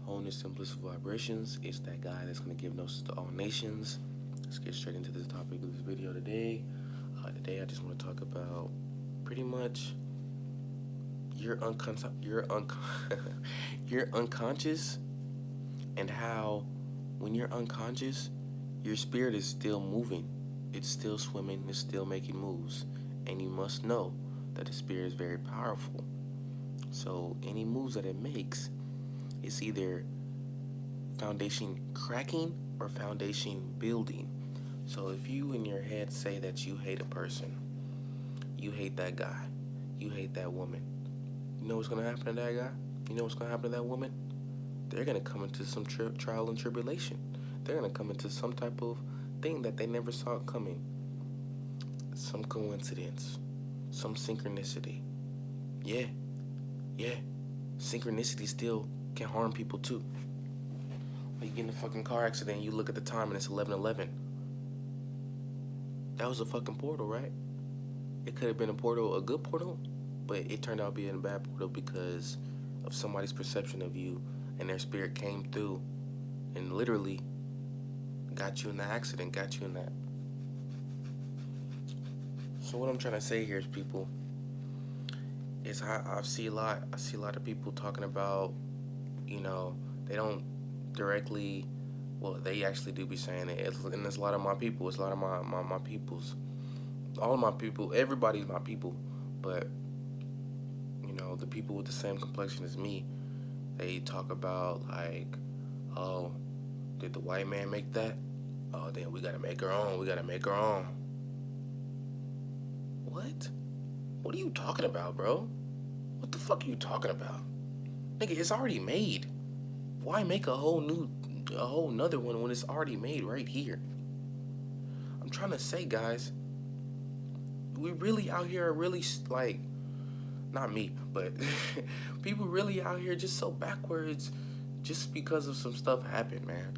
Wholeness and Blissful Vibrations. It's that guy that's going to give gnosis to all nations. Let's get straight into this topic of this video today. Today I just want to talk about pretty much your unconscious, and how when you're unconscious, your spirit is still moving. It's still swimming, it's still making moves. And you must know that the spirit is very powerful. So any moves that it makes, it's either foundation cracking or foundation building. So if you in your head say that you hate a person, you hate that guy, you hate that woman, you know what's going to happen to that guy? You know what's going to happen to that woman? They're going to come into some trial and tribulation. They're going to come into some type of thing that they never saw coming. Some coincidence, some synchronicity. Yeah. Synchronicity still can harm people too. Like you get in a fucking car accident and you look at the time and it's 11:11. That was a fucking portal, right? It could have been a good portal, but it turned out being a bad portal because of somebody's perception of you, and their spirit came through and literally got you in the accident, got you in that. So what I'm trying to say here is, people, is I see a lot of people talking about, they don't directly, well, they actually do be saying it, and it's a lot of my people, it's a lot of my peoples, all of my people, everybody's my people, but, the people with the same complexion as me, they talk about, like, oh, did the white man make that? Oh, then we gotta make our own, What? What are you talking about, bro? What the fuck are you talking about? Nigga, it's already made. Why make a whole nother one when it's already made right here? I'm trying to say, guys, we really out here are really, like, not me, but people really out here just so backwards just because of some stuff happened, man.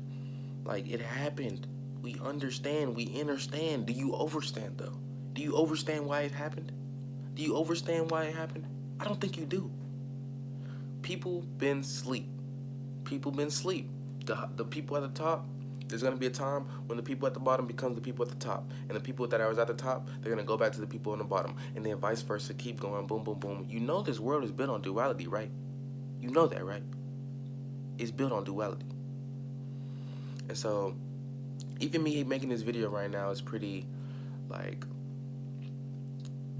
Like, it happened. We understand. We understand. Do you overstand, though? Do you overstand why it happened? Do you overstand why it happened? I don't think you do. People been sleep. The people at the top, there's going to be a time when the people at the bottom becomes the people at the top. And the people that was at the top, they're going to go back to the people on the bottom. And then vice versa, keep going, boom, boom, boom. You know this world is built on duality, right? You know that, right? It's built on duality. And so, even me making this video right now is pretty, like,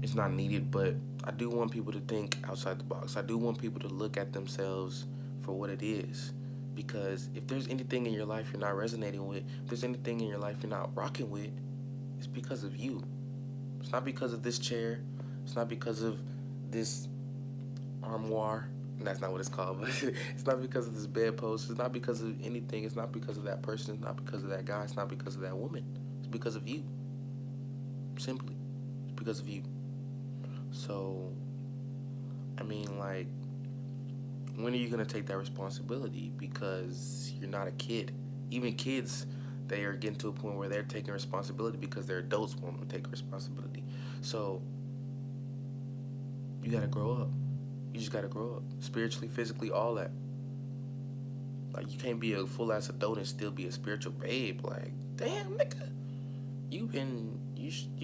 it's not needed, but I do want people to think outside the box. I do want people to look at themselves for what it is. Because if there's anything in your life you're not resonating with, if there's anything in your life you're not rocking with, it's because of you. It's not because of this chair. It's not because of this armoire. And that's not what it's called, but it's not because of this bedpost. It's not because of anything. It's not because of that person. It's not because of that guy. It's not because of that woman. It's because of you. Simply. It's because of you. So, I mean, like, when are you going to take that responsibility? Because you're not a kid. Even kids, they are getting to a point where they're taking responsibility because their adults won't take responsibility. So, you got to grow up. You just got to grow up. Spiritually, physically, all that. Like, you can't be a full-ass adult and still be a spiritual babe. Like, damn, nigga. You've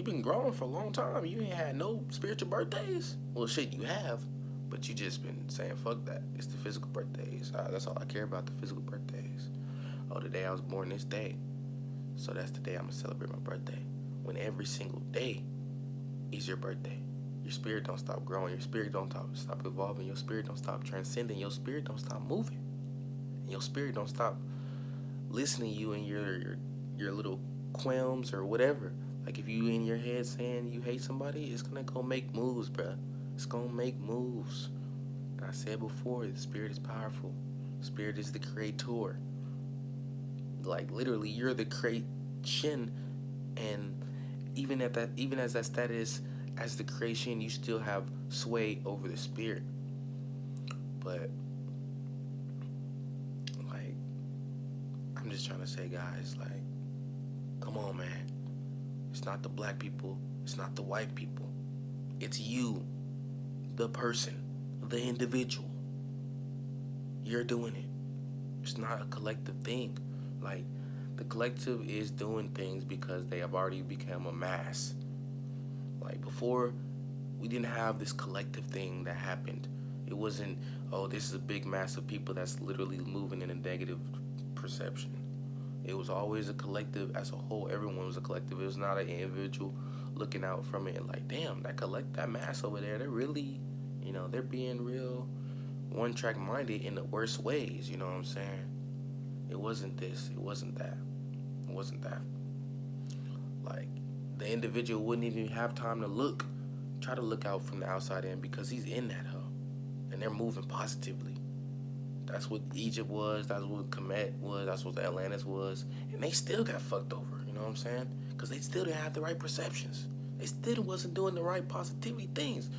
been growing for a long time. You ain't had no spiritual birthdays. Well, shit, you have. But you just been saying, fuck that. It's the physical birthdays. That's all I care about, the physical birthdays. Oh, the day I was born, this day. So that's the day I'm going to celebrate my birthday. When every single day is your birthday. Your spirit don't stop growing. Your spirit don't stop evolving. Your spirit don't stop transcending. Your spirit don't stop moving. And your spirit don't stop listening to you and your little qualms or whatever. Like, if you in your head saying you hate somebody, it's going to go make moves, bruh. It's going to make moves. And I said before, the spirit is powerful. Spirit is the creator. Like, literally, you're the creation. And even as that status as the creation, you still have sway over the spirit. But, like, I'm just trying to say, guys, like, come on, man. It's not the black people. It's not the white people. It's you. The person, the individual. You're doing it. It's not a collective thing. Like, the collective is doing things because they have already become a mass. Like, before, we didn't have this collective thing that happened. It wasn't, oh, this is a big mass of people that's literally moving in a negative perception. It was always a collective as a whole. Everyone was a collective. It was not an individual looking out from it like, damn, that mass over there, they're really, they're being real one track minded in the worst ways, you know what I'm saying? It wasn't this, it wasn't that. It wasn't that. Like, the individual wouldn't even have time to try to look out from the outside in because he's in that hub. And they're moving positively. That's what Egypt was, that's what Kemet was, that's what the Atlantis was. And they still got fucked over, you know what I'm saying? Because they still didn't have the right perceptions. They still wasn't doing the right positive things.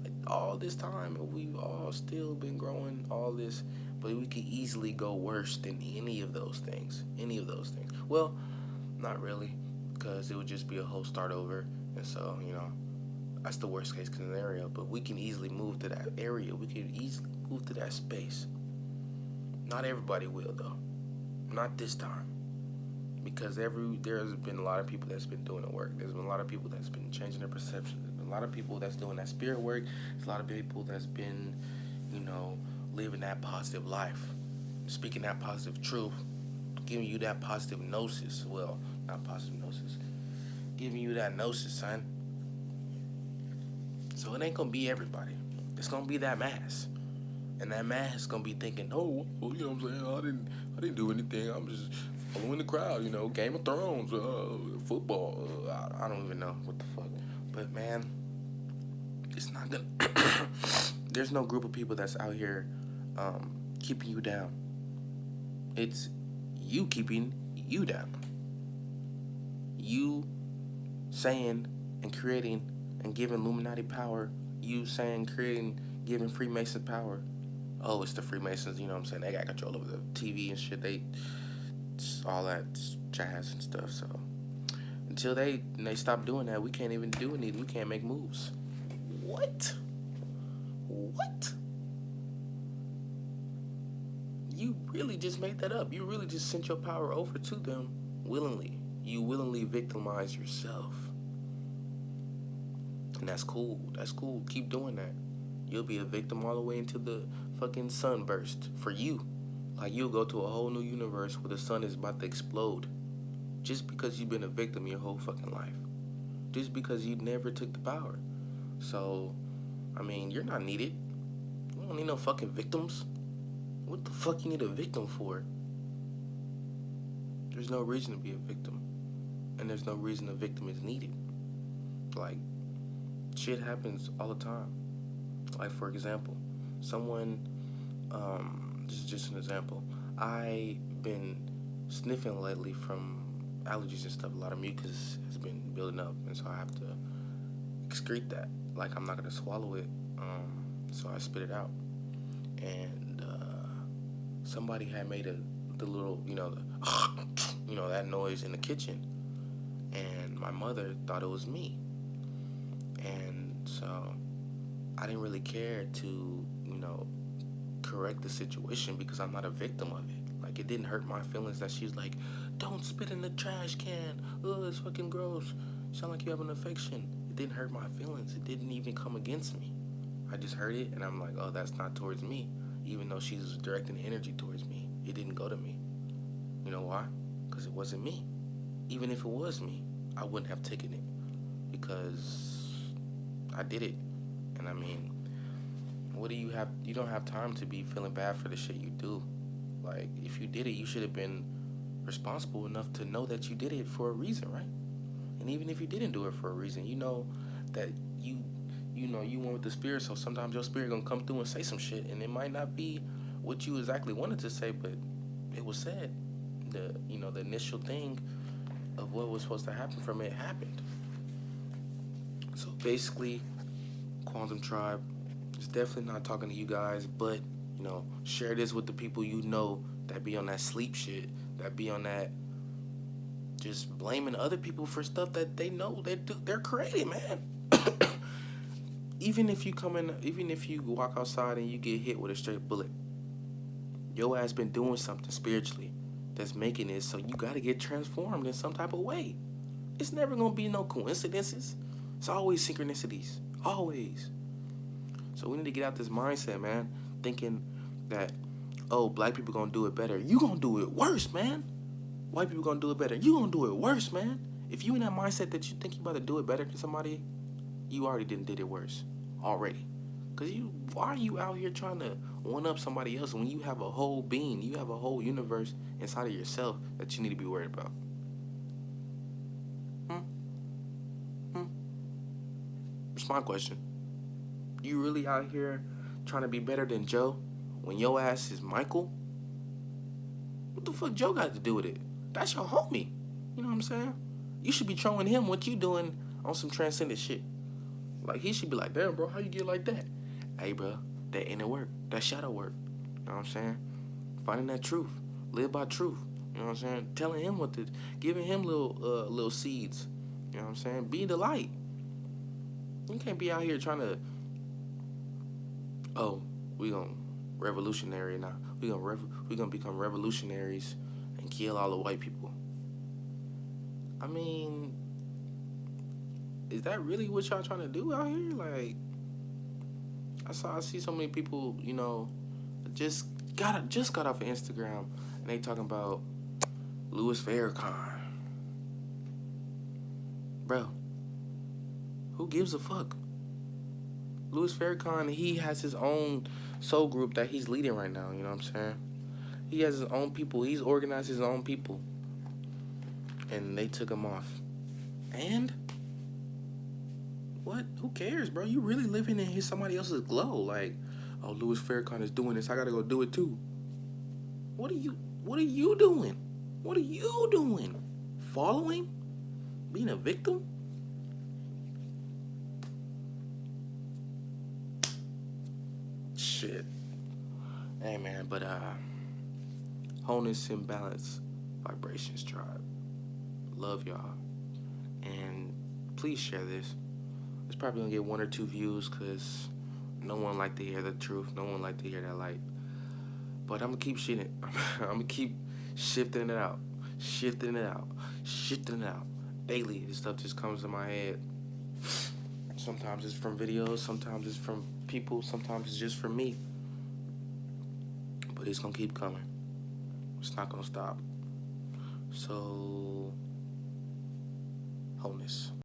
Like, all this time, and we've all still been growing all this, but we could easily go worse than any of those things. Well, not really, because it would just be a whole start over. And so, that's the worst case scenario. But we can easily move to that area. We can easily move to that space. Not everybody will, though. Not this time. Because there's been a lot of people that's been doing the work. There's been a lot of people that's been changing their perception. There's been a lot of people that's doing that spirit work. There's a lot of people that's been, living that positive life, speaking that positive truth, giving you that positive gnosis. Well, not positive gnosis. Giving you that gnosis, son. So it ain't gonna be everybody. It's gonna be that mass. And that mass is gonna be thinking, oh, well, you know what I'm saying? I didn't do anything. I'm just following the crowd, Game of Thrones, football. I don't even know what the fuck. But man, it's not gonna. There's no group of people that's out here keeping you down. It's you keeping you down. You saying and creating and giving Illuminati power. You saying, creating, giving Freemasons power. Oh, it's the Freemasons, you know what I'm saying? They got control over the TV and shit. All that jazz and stuff. So until they stop doing that, we can't even do anything. We can't make moves. What? You really just made that up. You really just sent your power over to them willingly. You willingly victimize yourself. And that's cool. Keep doing that. You'll be a victim all the way into the fucking sunburst for you. Like, you'll go to a whole new universe where the sun is about to explode. Just because you've been a victim your whole fucking life. Just because you never took the power. So, you're not needed. You don't need no fucking victims. What the fuck you need a victim for? There's no reason to be a victim. And there's no reason a victim is needed. Like, shit happens all the time. Like, for example, someone, just an example, I've been sniffing lately from allergies and stuff. A lot of mucus has been building up, and so I have to excrete that. Like, I'm not going to swallow it, so I spit it out. And somebody had made the little, that noise in the kitchen, and my mother thought it was me. And so I didn't really care to, correct the situation because I'm not a victim of it. Like, it didn't hurt my feelings that she's like, don't spit in the trash can. Oh, it's fucking gross. You sound like you have an infection. It didn't hurt my feelings. It didn't even come against me. I just heard it and I'm like, oh, that's not towards me. Even though she's directing energy towards me, it didn't go to me. You know why? Because it wasn't me. Even if it was me, I wouldn't have taken it because I did it. And what do you have? You don't have time to be feeling bad for the shit you do. Like, if you did it, you should have been responsible enough to know that you did it for a reason, right? And even if you didn't do it for a reason, you know that you went with the spirit, so sometimes your spirit gonna come through and say some shit, and it might not be what you exactly wanted to say, but it was said. The initial thing of what was supposed to happen from it happened. So basically, Quantum Tribe is definitely not talking to you guys, but share this with the people that be on that sleep shit, that be on that just blaming other people for stuff that they know they're creating, man. Even if you walk outside and you get hit with a straight bullet, Your ass been doing something spiritually that's making it so you gotta get transformed in some type of way. It's never gonna be no coincidences. It's always synchronicities. Always. So we need to get out this mindset, man, thinking that, oh, black people gonna do it better. You gonna do it worse, man. White people gonna do it better. You gonna do it worse, man. If you in that mindset that you think you about to do it better than somebody, you already did it worse. Already. Cause why are you out here trying to one up somebody else when you have a whole being, you have a whole universe inside of yourself that you need to be worried about? It's my question. You really out here trying to be better than Joe when your ass is Michael? What the fuck Joe got to do with it? That's your homie. You know what I'm saying? You should be showing him what you doing on some transcendent shit. Like, he should be like, damn, bro, how you get like that? Hey, bro, that inner work, that shadow work. You know what I'm saying? Finding that truth. Live by truth. You know what I'm saying? Telling him giving him little seeds. You know what I'm saying? Be the light. You can't be out here trying to, oh, we gonna revolutionary now. We gonna become revolutionaries and kill all the white people. I mean, is that really what y'all trying to do out here? Like, I see so many people, you know, just got off of Instagram and they talking about Louis Farrakhan. Bro, who gives a fuck? Louis Farrakhan, he has his own soul group that he's leading right now, you know what I'm saying? He has his own people. He's organized his own people. And they took him off. And? What? Who cares, bro? You really living in somebody else's glow. Like, oh, Louis Farrakhan is doing this. I gotta go do it too. What are you doing? What are you doing? Following? Being a victim? Shit. Hey, man, but wholeness and balance vibrations tribe. Love y'all. And please share this. It's probably gonna get 1 or 2 views because no one like to hear the truth. No one like to hear that light. But I'm gonna keep shitting. I'm gonna keep shifting it out. Shifting it out. Shifting it out. Daily, this stuff just comes to my head. Sometimes it's from videos. Sometimes it's from people. Sometimes it's just from me. But it's gonna keep coming. It's not gonna stop. So, wholeness.